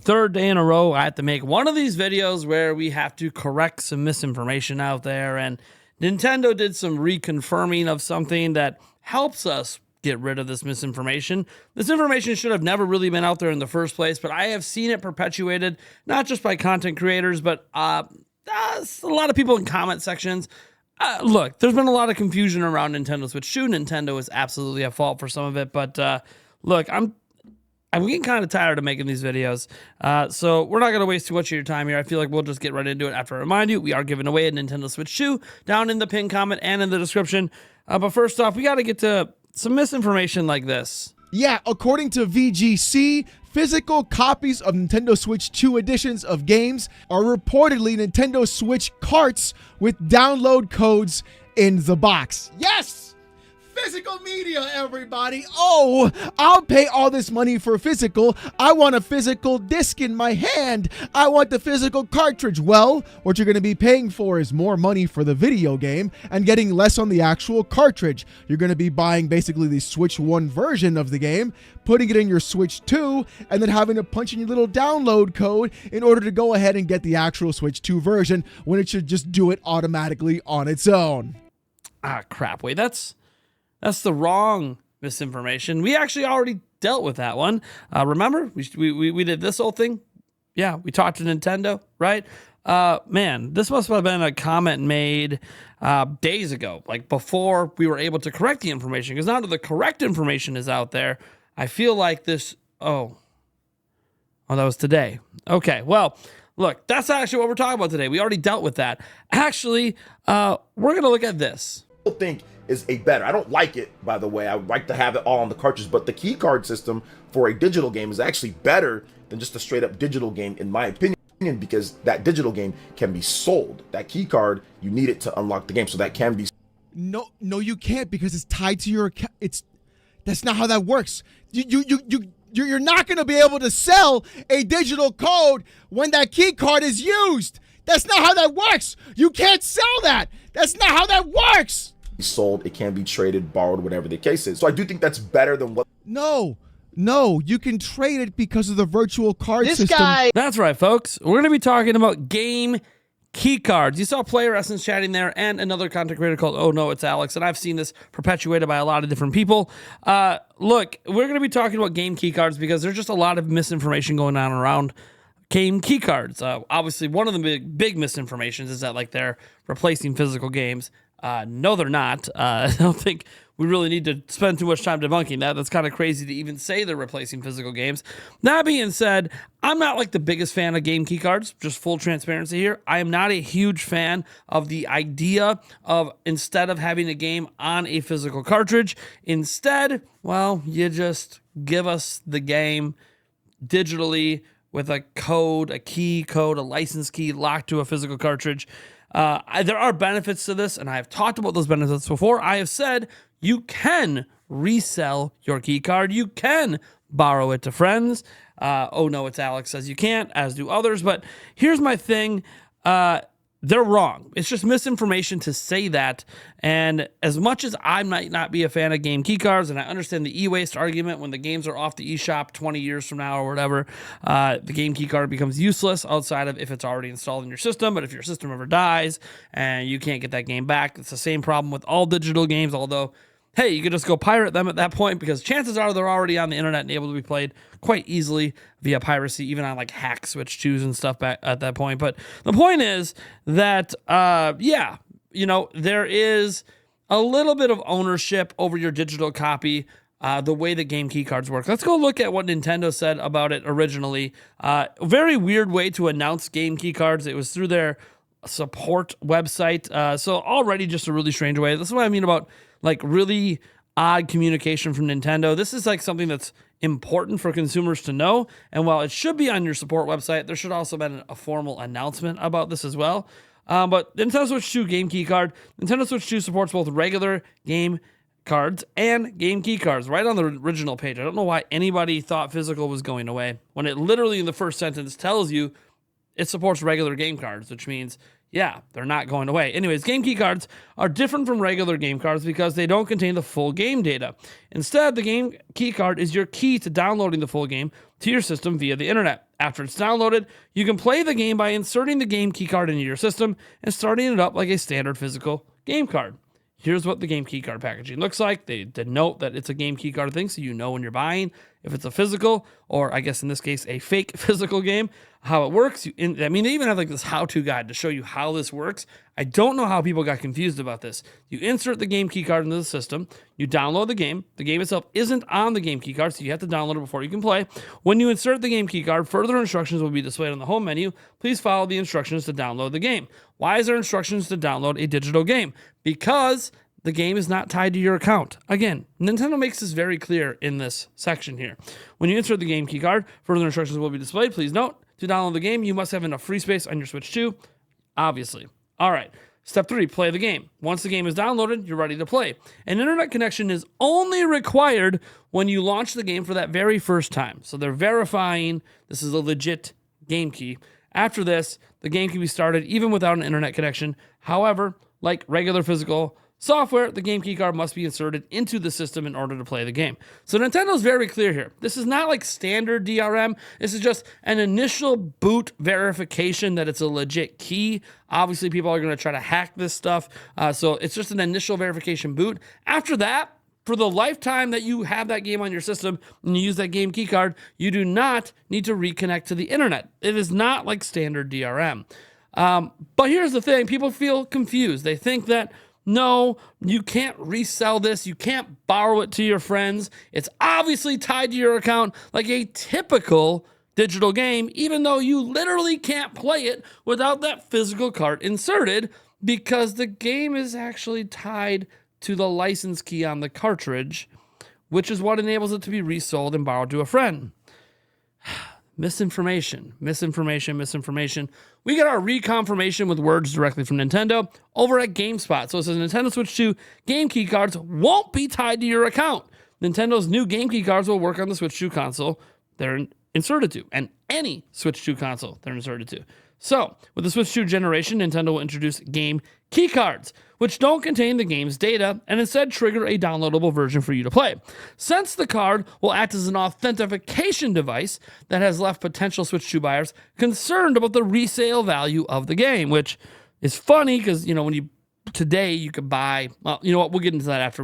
Third day in a row, I have to make one of these videos where we have to correct some misinformation out there. And Nintendo did some reconfirming of something that helps us get rid of this misinformation. This information should have never really been out there in the first place, but I have seen it perpetuated, not just by content creators, but a lot of people in comment sections. Look, there's been a lot of confusion around Nintendo Switch 2. Nintendo is absolutely at fault for some of it, but look, I'm getting kind of tired of making these videos, so we're not going to waste too much of your time here. I feel like we'll just get right into it after I remind you, we are giving away a Nintendo Switch 2 down in the pinned comment and in the description. But first off, we got to get to some misinformation like this. Yeah, according to VGC, physical copies of Nintendo Switch 2 editions of games are reportedly Nintendo Switch carts with download codes in the box. Yes! Physical media, everybody. Oh, I'll pay all this money for physical. I want a physical disc in my hand. I want the physical cartridge. Well, what you're going to be paying for is more money for the video game and getting less on the actual cartridge. You're going to be buying basically the Switch 1 version of the game, putting it in your Switch 2, and then having to punch in your little download code in order to go ahead and get the actual Switch 2 version when it should just do it automatically on its own. Ah, crap. Wait, that's the wrong misinformation. We actually already dealt with that one. Remember, we did this whole thing. Yeah, we talked to Nintendo, right? Man, this must have been a comment made days ago, like before we were able to correct the information. Because now that the correct information is out there, I feel like this. Oh, that was today. Okay, well, look, that's actually what we're talking about today. We already dealt with that. Actually, we're gonna look at this. I think is a better. I don't like it, by the way. I would like to have it all on the cartridge, but the key card system for a digital game is actually better than just a straight up digital game, in my opinion, because that digital game can be sold. That key card, you need it to unlock the game, so that can be. No, you can't, because it's tied to your account. That's not how that works. You're not going to be able to sell a digital code when that key card is used. That's not how that works. You can't sell that. That's not how that works. Sold, it can be traded, borrowed, whatever the case is. So I do think that's better than what. No, you can trade it because of the virtual card system. That's right, folks. We're going to be talking about game key cards. You saw Player Essence chatting there and another content creator called Oh No, It's Alex, and I've seen this perpetuated by a lot of different people. Look, we're going to be talking about game key cards because there's just a lot of misinformation going on around game key cards. Obviously, one of the big misinformations is that like they're replacing physical games. No, they're not. I don't think we really need to spend too much time debunking that. That's kind of crazy to even say they're replacing physical games. That being said, I'm not like the biggest fan of game key cards. Just full transparency here. I am not a huge fan of the idea of instead of having a game on a physical cartridge, instead, well, you just give us the game digitally with a code, a key code, a license key locked to a physical cartridge. There are benefits to this, and I have talked about those benefits before. I have said you can resell your key card. You can borrow it to friends. Oh no, it's Alex says you can't, as do others. But here's my thing. They're wrong. It's just misinformation to say that. And as much as I might not be a fan of game key cards, and I understand the e-waste argument when the games are off the eShop 20 years from now or whatever, the game key card becomes useless outside of if it's already installed in your system. But if your system ever dies and you can't get that game back, it's the same problem with all digital games, although hey, you could just go pirate them at that point because chances are they're already on the internet and able to be played quite easily via piracy, even on like hack Switch 2s and stuff back at that point. But the point is that, yeah, you know, there is a little bit of ownership over your digital copy, the way that game key cards work. Let's go look at what Nintendo said about it originally. Very weird way to announce game key cards. It was through their support website. So already just a really strange way. This is what I mean about like really odd communication from Nintendo. This is like something that's important for consumers to know. And while it should be on your support website, there should also have been a formal announcement about this as well. But Nintendo Switch 2 game key card. Nintendo Switch 2 supports both regular game cards and game key cards right on the original page. I don't know why anybody thought physical was going away when it literally in the first sentence tells you it supports regular game cards, which means yeah, they're not going away. Anyways, game key cards are different from regular game cards because they don't contain the full game data. Instead, the game key card is your key to downloading the full game to your system via the internet. After it's downloaded, you can play the game by inserting the game keycard into your system and starting it up like a standard physical game card. Here's what the game keycard packaging looks like. They denote that it's a game keycard thing, so you know when you're buying if it's a physical, or I guess in this case, a fake physical game, how it works. They even have like this how-to guide to show you how this works. I don't know how people got confused about this. You insert the game keycard into the system, you download the game. The game itself isn't on the game keycard, so you have to download it before you can play. When you insert the game keycard, further instructions will be displayed on the home menu. Please follow the instructions to download the game. Why is there instructions to download a digital game? Because the game is not tied to your account. Again, Nintendo makes this very clear in this section here. When you insert the game keycard, further instructions will be displayed. Please note, to download the game, you must have enough free space on your Switch 2, obviously. All right, step 3, play the game. Once the game is downloaded, you're ready to play. An internet connection is only required when you launch the game for that very first time. So they're verifying this is a legit game key. After this, the game can be started even without an internet connection. However, like regular physical software, the game keycard must be inserted into the system in order to play the game. So Nintendo's very clear here. This is not like standard DRM. This is just an initial boot verification that it's a legit key. Obviously, people are going to try to hack this stuff. So it's just an initial verification boot. After that, for the lifetime that you have that game on your system and you use that game keycard, you do not need to reconnect to the internet. It is not like standard DRM. But here's the thing. People feel confused. They think that no, you can't resell this. You can't borrow it to your friends. It's obviously tied to your account like a typical digital game, even though you literally can't play it without that physical card inserted because the game is actually tied to the license key on the cartridge, which is what enables it to be resold and borrowed to a friend. Misinformation. We get our reconfirmation with words directly from Nintendo over at GameSpot. So it says Nintendo Switch 2 game keycards won't be tied to your account. Nintendo's new game keycards will work on the Switch 2 console they're inserted to, and any Switch 2 console they're inserted to. So, with the Switch 2 generation, Nintendo will introduce game keycards, which don't contain the game's data and instead trigger a downloadable version for you to play. Since the card will act as an authentication device that has left potential Switch 2 buyers concerned about the resale value of the game, which is funny because, today you could buy, well, you know what, we'll get into that after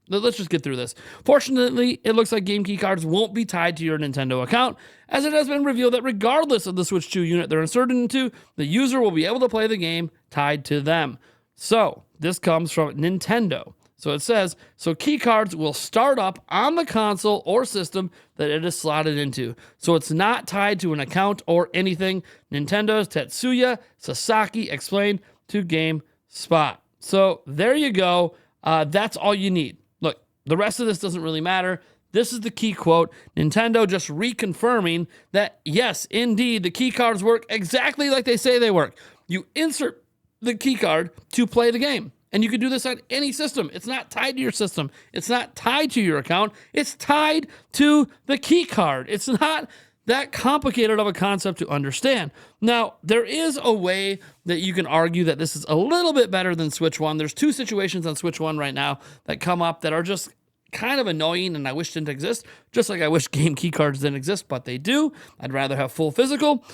let's just get through this. Fortunately, it looks like game keycards won't be tied to your Nintendo account, as it has been revealed that regardless of the Switch 2 unit they're inserted into, the user will be able to play the game tied to them. So, this comes from Nintendo. So it says, keycards will start up on the console or system that it is slotted into. So it's not tied to an account or anything. Nintendo's Tetsuya Sasaki explained to GameSpot. So there you go. That's all you need. Look, the rest of this doesn't really matter. This is the key quote. Nintendo just reconfirming that, yes, indeed, the key cards work exactly like they say they work. You insert the key card to play the game. And you can do this on any system. It's not tied to your system. It's not tied to your account. It's tied to the key card. It's not that complicated of a concept to understand. Now, there is a way that you can argue that this is a little bit better than Switch 1. There's two situations on Switch 1 right now that come up that are just kind of annoying and I wish didn't exist, just like I wish game key cards didn't exist, but they do. I'd rather have full physical.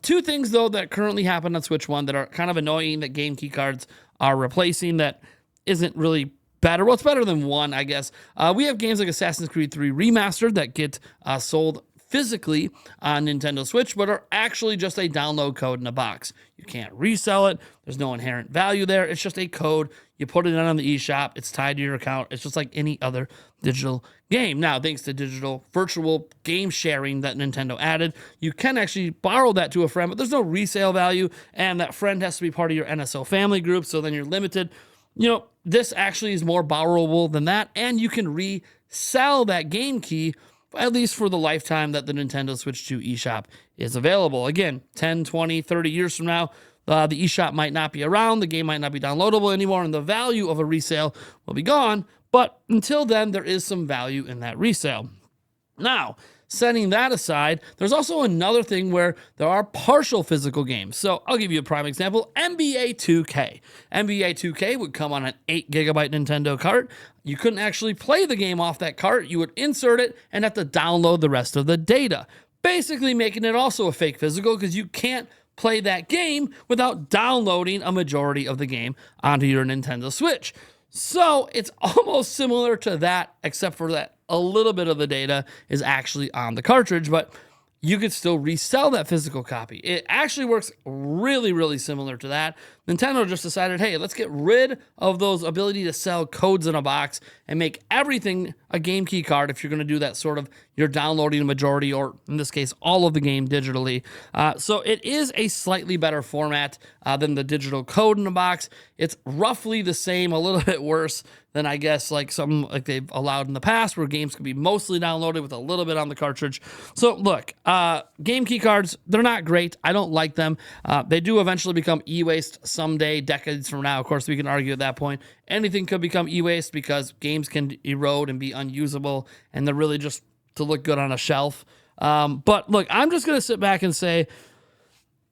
Two things, though, that currently happen on Switch 1 that are kind of annoying that game key cards are replacing that isn't really better. Well, it's better than one, I guess. We have games like Assassin's Creed 3 Remastered that get sold physically on Nintendo Switch, but are actually just a download code in a box. You can't resell it. There's no inherent value there. It's just a code. You put it in on the eShop. It's tied to your account. It's just like any other digital game. Now, thanks to digital virtual game sharing that Nintendo added, you can actually borrow that to a friend, but there's no resale value, and that friend has to be part of your NSO family group, so then you're limited. This actually is more borrowable than that, and you can resell that game key at least for the lifetime that the Nintendo Switch 2 eShop is available. Again, 10, 20, 30 years from now, the eShop might not be around, the game might not be downloadable anymore, and the value of a resale will be gone. But until then, there is some value in that resale. Now, setting that aside, there's also another thing where there are partial physical games. So I'll give you a prime example, NBA 2K. NBA 2K would come on an 8 gigabyte Nintendo cart. You couldn't actually play the game off that cart. You would insert it and have to download the rest of the data. basically making it also a fake physical because you can't play that game without downloading a majority of the game onto your Nintendo Switch. So it's almost similar to that, except for that a little bit of the data is actually on the cartridge, but you could still resell that physical copy. It actually works really, really similar to that. Nintendo just decided, hey, let's get rid of those ability to sell codes in a box and make everything a game key card if you're going to do that sort of, you're downloading a majority, or in this case, all of the game digitally. So it is a slightly better format than the digital code in a box. It's roughly the same, a little bit worse than I guess like something like they've allowed in the past where games can be mostly downloaded with a little bit on the cartridge. So look, game key cards, they're not great. I don't like them. They do eventually become e-waste someday, decades from now. Of course, we can argue at that point. Anything could become e-waste because games can erode and be unusable, and they're really just to look good on a shelf. But look, I'm just going to sit back and say,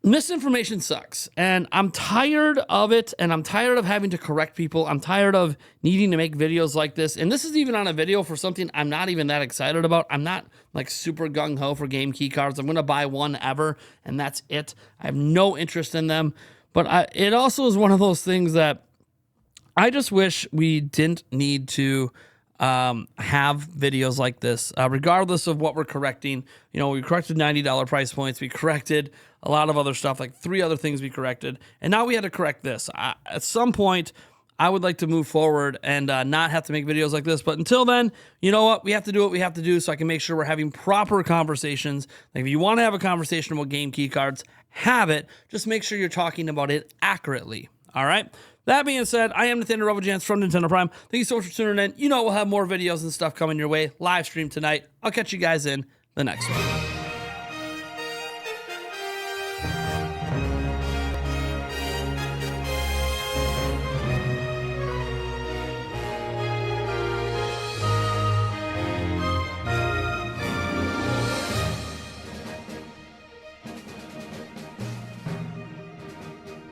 misinformation sucks, and I'm tired of it, and I'm tired of having to correct people. I'm tired of needing to make videos like this, and this is even on a video for something I'm not even that excited about. I'm not like super gung-ho for game key cards. I'm going to buy one ever, and that's it. I have no interest in them, but it also is one of those things that I just wish we didn't need to have videos like this, regardless of what we're correcting. You know, we corrected $90 price points. We corrected a lot of other stuff, like 3 other things we corrected. And now we had to correct this. At some point, I would like to move forward and not have to make videos like this. But until then, you know what? We have to do what we have to do so I can make sure we're having proper conversations. Like if you want to have a conversation about game key cards, have it. Just make sure you're talking about it accurately. All right? That being said, I am Nathaniel Rovajans from Nintendo Prime. Thank you so much for tuning in. You know we'll have more videos and stuff coming your way. Live stream tonight. I'll catch you guys in the next one.